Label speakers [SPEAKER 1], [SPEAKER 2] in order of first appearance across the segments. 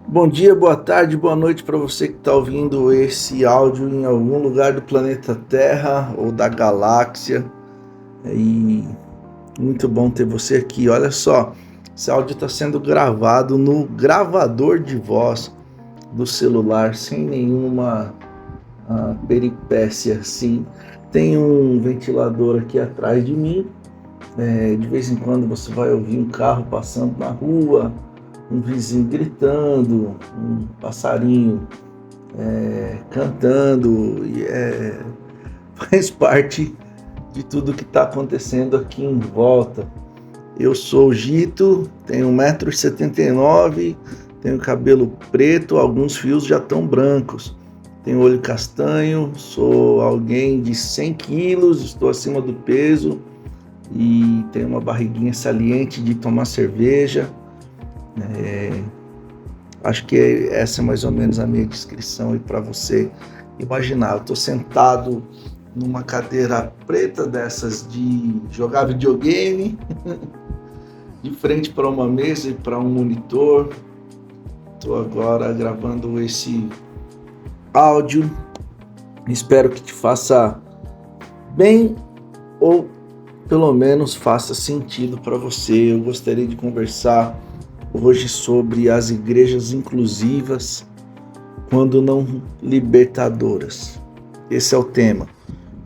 [SPEAKER 1] Bom dia, boa tarde, boa noite para você que está ouvindo esse áudio em algum lugar do planeta Terra ou da galáxia. E muito bom ter você aqui. Olha só, esse áudio está sendo gravado no gravador de voz do celular, sem nenhuma peripécia assim. Tem um ventilador aqui atrás de mim. De vez em quando você vai ouvir um carro passando na rua, um vizinho gritando, um passarinho cantando, faz parte de tudo que está acontecendo aqui em volta. Eu sou o Gito, tenho 1,79 m, tenho cabelo preto, alguns fios já estão brancos, tenho olho castanho, sou alguém de 100 quilos, estou acima do peso e tenho uma barriguinha saliente de tomar cerveja. Acho que essa é mais ou menos a minha descrição aí para você imaginar. Eu estou sentado numa cadeira preta dessas de jogar videogame, de frente para uma mesa e para um monitor. Estou agora gravando esse áudio. Espero que te faça bem ou pelo menos faça sentido para você. Eu gostaria de conversar hoje sobre as igrejas inclusivas quando não libertadoras. Esse é o tema.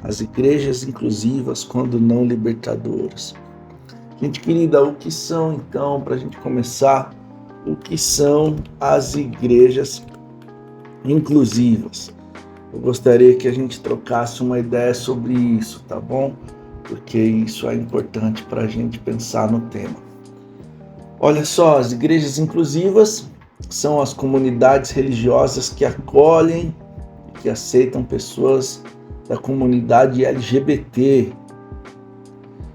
[SPEAKER 1] As igrejas inclusivas quando não libertadoras. Gente querida, o que são então, para a gente começar, o que são as igrejas inclusivas? Eu gostaria que a gente trocasse uma ideia sobre isso, tá bom? Porque isso é importante para a gente pensar no tema. Olha só, as igrejas inclusivas são as comunidades religiosas que acolhem e que aceitam pessoas da comunidade LGBT,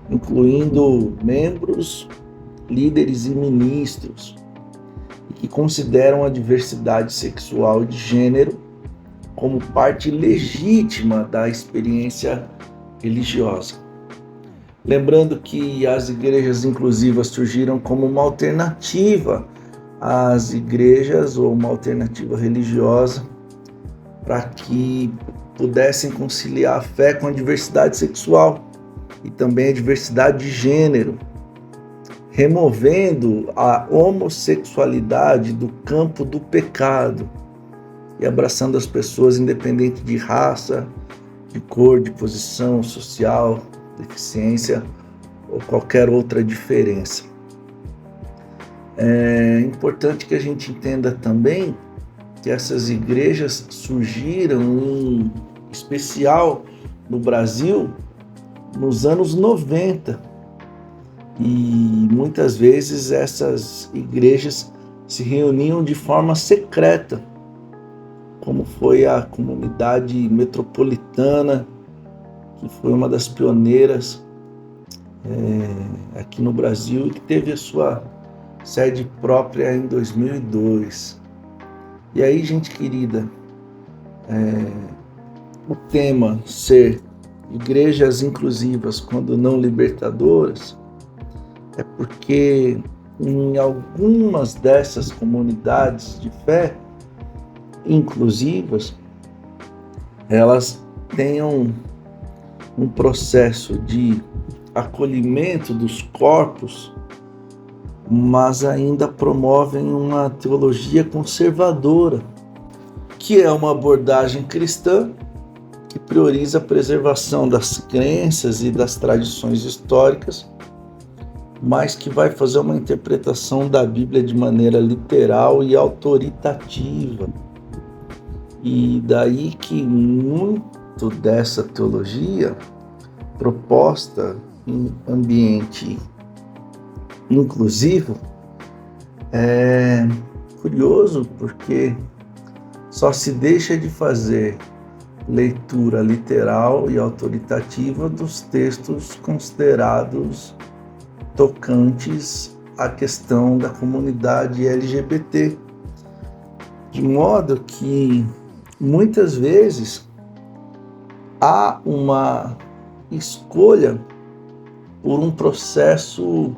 [SPEAKER 1] incluindo membros, líderes e ministros, e que consideram a diversidade sexual e de gênero como parte legítima da experiência religiosa. Lembrando que as igrejas inclusivas surgiram como uma alternativa às igrejas ou uma alternativa religiosa para que pudessem conciliar a fé com a diversidade sexual e também a diversidade de gênero, removendo a homossexualidade do campo do pecado e abraçando as pessoas independente de raça, de cor, de posição social, deficiência ou qualquer outra diferença. É importante que a gente entenda também que essas igrejas surgiram em especial no Brasil nos anos 90 e muitas vezes essas igrejas se reuniam de forma secreta, como foi a comunidade metropolitana, que foi uma das pioneiras aqui no Brasil e que teve a sua sede própria em 2002. E aí, gente querida, o tema ser igrejas inclusivas quando não libertadoras é porque em algumas dessas comunidades de fé inclusivas, elas tenham um processo de acolhimento dos corpos, mas ainda promovem uma teologia conservadora, que é uma abordagem cristã que prioriza a preservação das crenças e das tradições históricas, mas que vai fazer uma interpretação da Bíblia de maneira literal e autoritativa. E daí que muito dessa teologia proposta em ambiente inclusivo é curioso, porque só se deixa de fazer leitura literal e autoritativa dos textos considerados tocantes à questão da comunidade LGBT, de modo que muitas vezes há uma escolha por um processo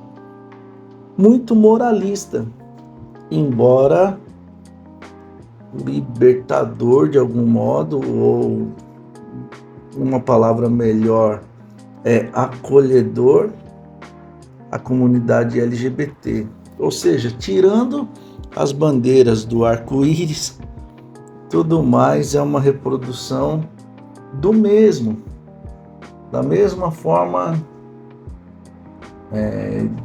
[SPEAKER 1] muito moralista, embora libertador de algum modo, ou uma palavra melhor é acolhedor à comunidade LGBT. Ou seja, tirando as bandeiras do arco-íris, tudo mais é uma reprodução do mesmo. Da mesma forma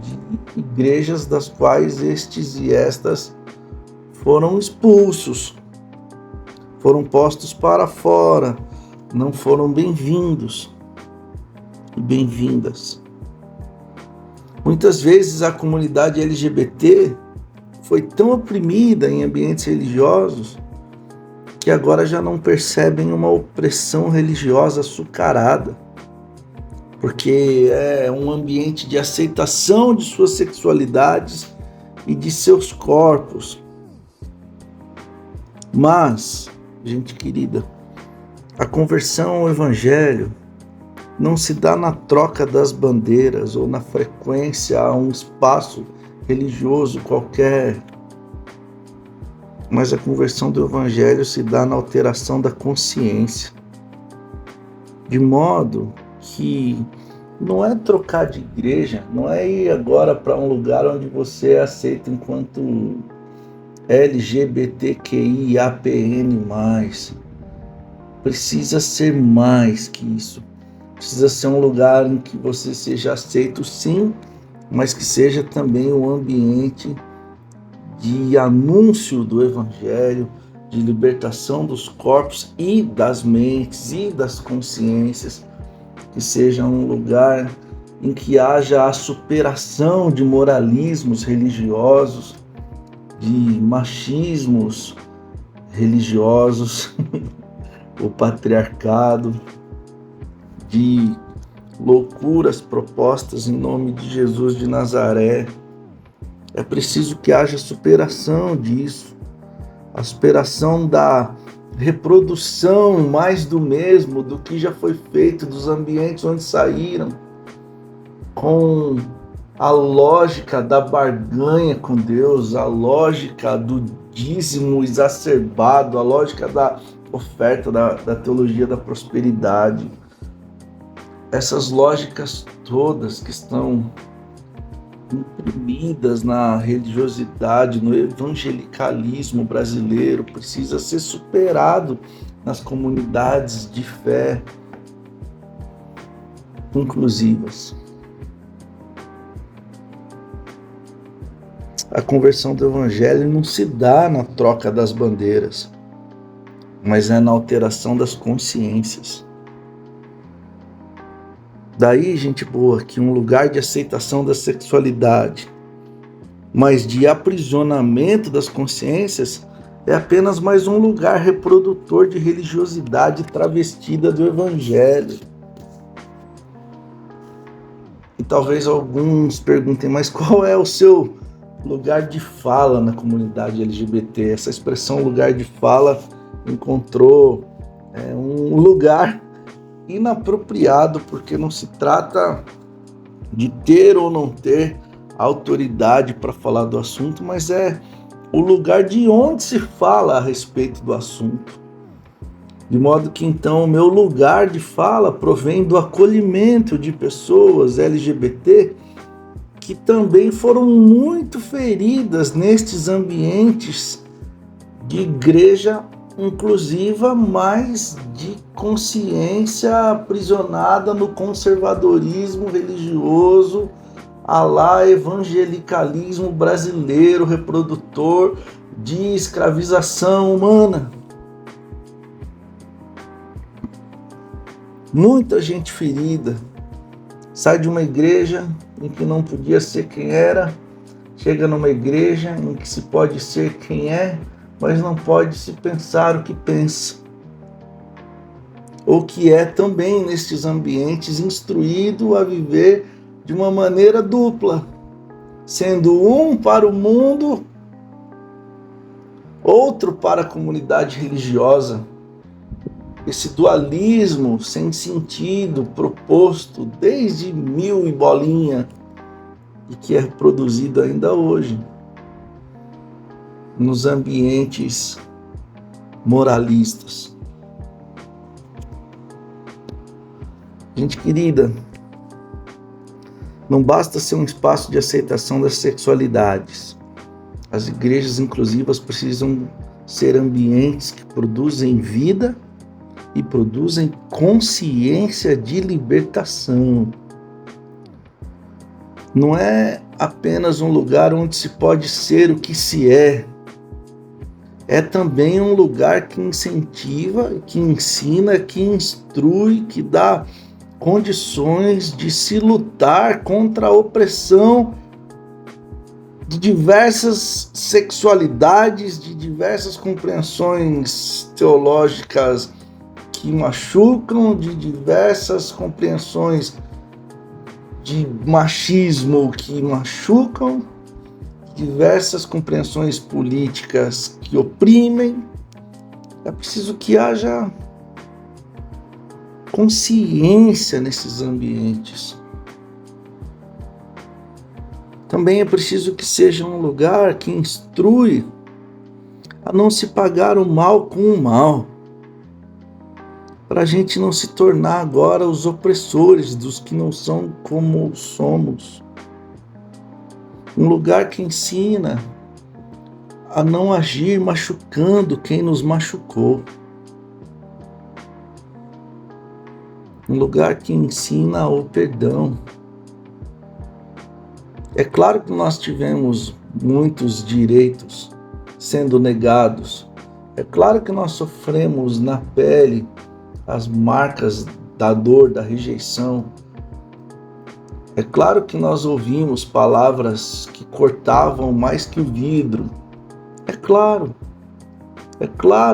[SPEAKER 1] de igrejas das quais estes e estas foram expulsos, foram postos para fora, não foram bem-vindos e bem-vindas. Muitas vezes a comunidade LGBT foi tão oprimida em ambientes religiosos que agora já não percebem uma opressão religiosa açucarada, porque é um ambiente de aceitação de suas sexualidades e de seus corpos. Mas, gente querida, a conversão ao Evangelho não se dá na troca das bandeiras ou na frequência a um espaço religioso qualquer, mas a conversão do Evangelho se dá na alteração da consciência, de modo que não é trocar de igreja, não é ir agora para um lugar onde você é aceito enquanto LGBTQIAPN+. Precisa ser mais que isso. Precisa ser um lugar em que você seja aceito, sim, mas que seja também um ambiente de anúncio do Evangelho, de libertação dos corpos e das mentes e das consciências, que seja um lugar em que haja a superação de moralismos religiosos, de machismos religiosos, o patriarcado, de loucuras propostas em nome de Jesus de Nazaré. É preciso que haja superação disso, a superação da reprodução mais do mesmo, do que já foi feito, dos ambientes onde saíram, com a lógica da barganha com Deus, a lógica do dízimo exacerbado, a lógica da oferta da teologia da prosperidade. Essas lógicas todas que estão imprimidas na religiosidade, no evangelicalismo brasileiro, precisa ser superado nas comunidades de fé inclusivas. A conversão do Evangelho não se dá na troca das bandeiras, mas é na alteração das consciências. Daí, gente boa, que um lugar de aceitação da sexualidade, mas de aprisionamento das consciências, é apenas mais um lugar reprodutor de religiosidade travestida do Evangelho. E talvez alguns perguntem, mas qual é o seu lugar de fala na comunidade LGBT? Essa expressão lugar de fala encontrou um lugar inapropriado, porque não se trata de ter ou não ter autoridade para falar do assunto, mas é o lugar de onde se fala a respeito do assunto. De modo que então o meu lugar de fala provém do acolhimento de pessoas LGBT que também foram muito feridas nestes ambientes de igreja inclusiva, mas de consciência aprisionada no conservadorismo religioso, à la evangelicalismo brasileiro, reprodutor de escravização humana. Muita gente ferida sai de uma igreja em que não podia ser quem era, chega numa igreja em que se pode ser quem é, mas não pode se pensar o que pensa. Ou que é também nestes ambientes instruído a viver de uma maneira dupla, sendo um para o mundo, outro para a comunidade religiosa. Esse dualismo sem sentido proposto desde mil e bolinha e que é produzido ainda hoje nos ambientes moralistas. Gente querida, não basta ser um espaço de aceitação das sexualidades. As igrejas inclusivas precisam ser ambientes que produzem vida e produzem consciência de libertação. Não é apenas um lugar onde se pode ser o que se é. É também um lugar que incentiva, que ensina, que instrui, que dá condições de se lutar contra a opressão de diversas sexualidades, de diversas compreensões teológicas que machucam, de diversas compreensões de machismo que machucam, diversas compreensões políticas que oprimem. É preciso que haja consciência nesses ambientes. Também é preciso que seja um lugar que instrui a não se pagar o mal com o mal, para a gente não se tornar agora os opressores dos que não são como somos. Um lugar que ensina a não agir machucando quem nos machucou. Um lugar que ensina o perdão. É claro que nós tivemos muitos direitos sendo negados. É claro que nós sofremos na pele as marcas da dor, da rejeição. É claro que nós ouvimos palavras que cortavam mais que o vidro. É claro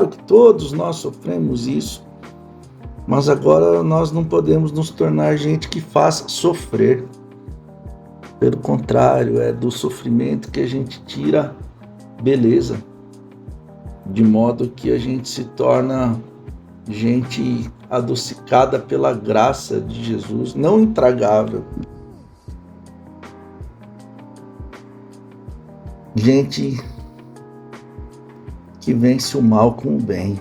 [SPEAKER 1] que todos nós sofremos isso. Mas agora nós não podemos nos tornar gente que faz sofrer. Pelo contrário, é do sofrimento que a gente tira beleza, de modo que a gente se torna gente adocicada pela graça de Jesus, não intragável. Gente que vence o mal com o bem,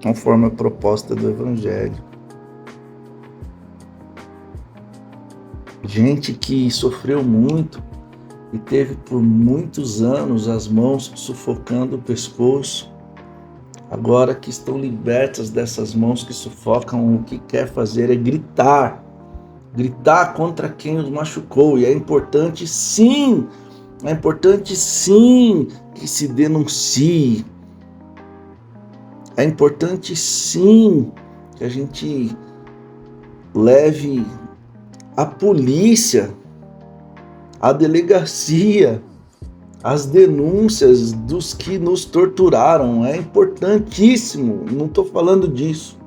[SPEAKER 1] conforme a proposta do Evangelho. Gente que sofreu muito e teve por muitos anos as mãos sufocando o pescoço. Agora que estão libertas dessas mãos que sufocam, o que quer fazer é gritar contra quem os machucou. E é importante sim que se denuncie. É importante sim que a gente leve a polícia, a delegacia, as denúncias dos que nos torturaram. É importantíssimo, não estou falando disso.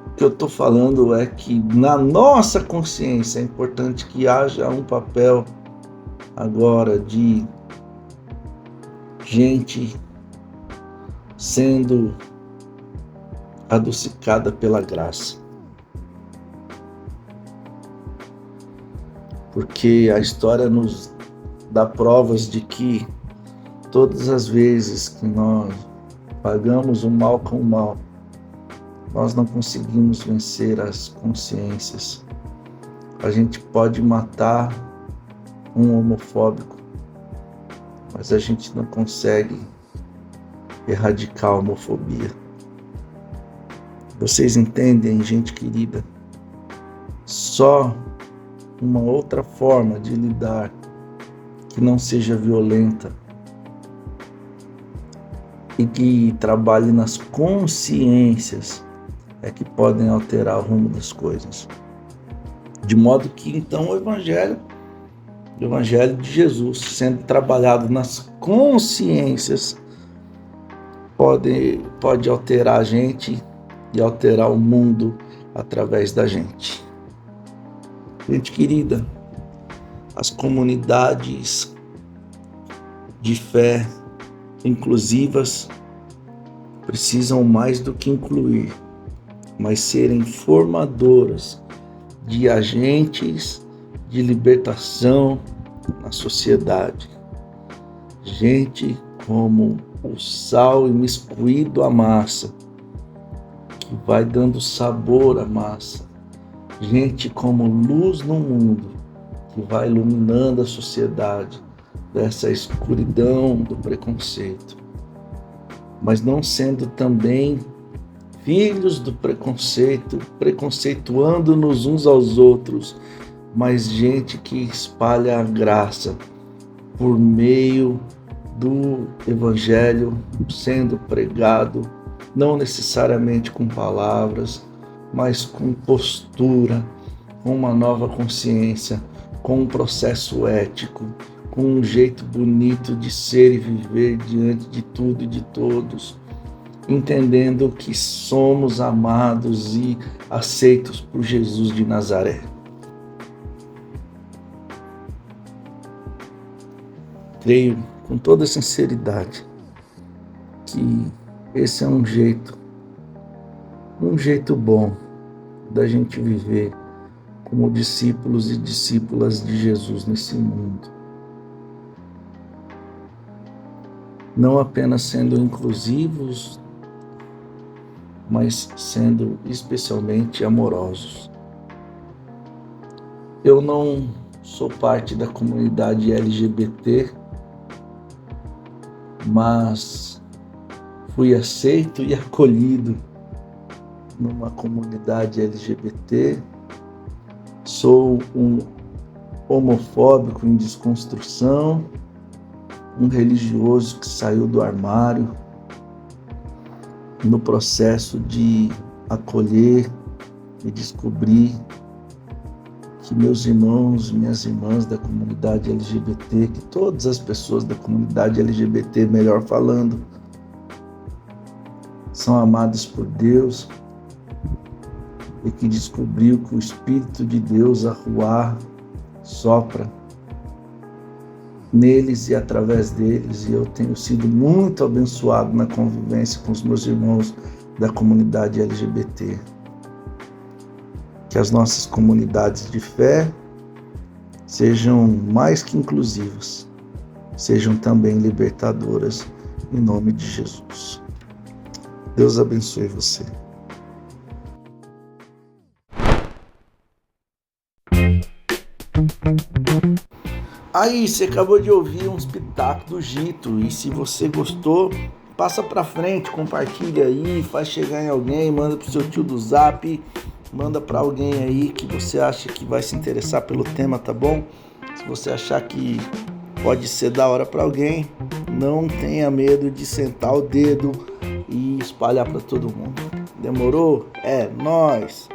[SPEAKER 1] O que eu estou falando é que na nossa consciência é importante que haja um papel agora de gente sendo adocicada pela graça. Porque a história nos dá provas de que todas as vezes que nós pagamos o mal com o mal, nós não conseguimos vencer as consciências. A gente pode matar um homofóbico, mas a gente não consegue erradicar a homofobia. Vocês entendem, gente querida? Só uma outra forma de lidar que não seja violenta e que trabalhe nas consciências é que podem alterar o rumo das coisas. De modo que então o Evangelho de Jesus, sendo trabalhado nas consciências, pode alterar a gente e alterar o mundo através da gente. Gente querida, as comunidades de fé inclusivas precisam mais do que incluir, mas serem formadoras de agentes de libertação na sociedade. Gente como o sal imiscuído à massa, que vai dando sabor à massa. Gente como luz no mundo, que vai iluminando a sociedade dessa escuridão do preconceito. Mas não sendo também filhos do preconceito, preconceituando-nos uns aos outros, mas gente que espalha a graça por meio do Evangelho sendo pregado, não necessariamente com palavras, mas com postura, com uma nova consciência, com um processo ético, com um jeito bonito de ser e viver diante de tudo e de todos, entendendo que somos amados e aceitos por Jesus de Nazaré. Creio com toda sinceridade que esse é um jeito bom da gente viver como discípulos e discípulas de Jesus nesse mundo. Não apenas sendo inclusivos, mas sendo especialmente amorosos. Eu não sou parte da comunidade LGBT, mas fui aceito e acolhido numa comunidade LGBT. Sou um homofóbico em desconstrução, um religioso que saiu do armário no processo de acolher e descobrir que meus irmãos, minhas irmãs da comunidade LGBT, que todas as pessoas da comunidade LGBT, melhor falando, são amadas por Deus, e que descobriu que o Espírito de Deus, a Ruá, sopra neles e através deles, e eu tenho sido muito abençoado na convivência com os meus irmãos da comunidade LGBT. Que as nossas comunidades de fé sejam mais que inclusivas, sejam também libertadoras, em nome de Jesus. Deus abençoe você. Aí, você acabou de ouvir uns pitacos do Gito, e se você gostou, passa pra frente, compartilha aí, faz chegar em alguém, manda pro seu tio do Zap, manda pra alguém aí que você acha que vai se interessar pelo tema, tá bom? Se você achar que pode ser da hora pra alguém, não tenha medo de sentar o dedo e espalhar pra todo mundo. Demorou? É nóis!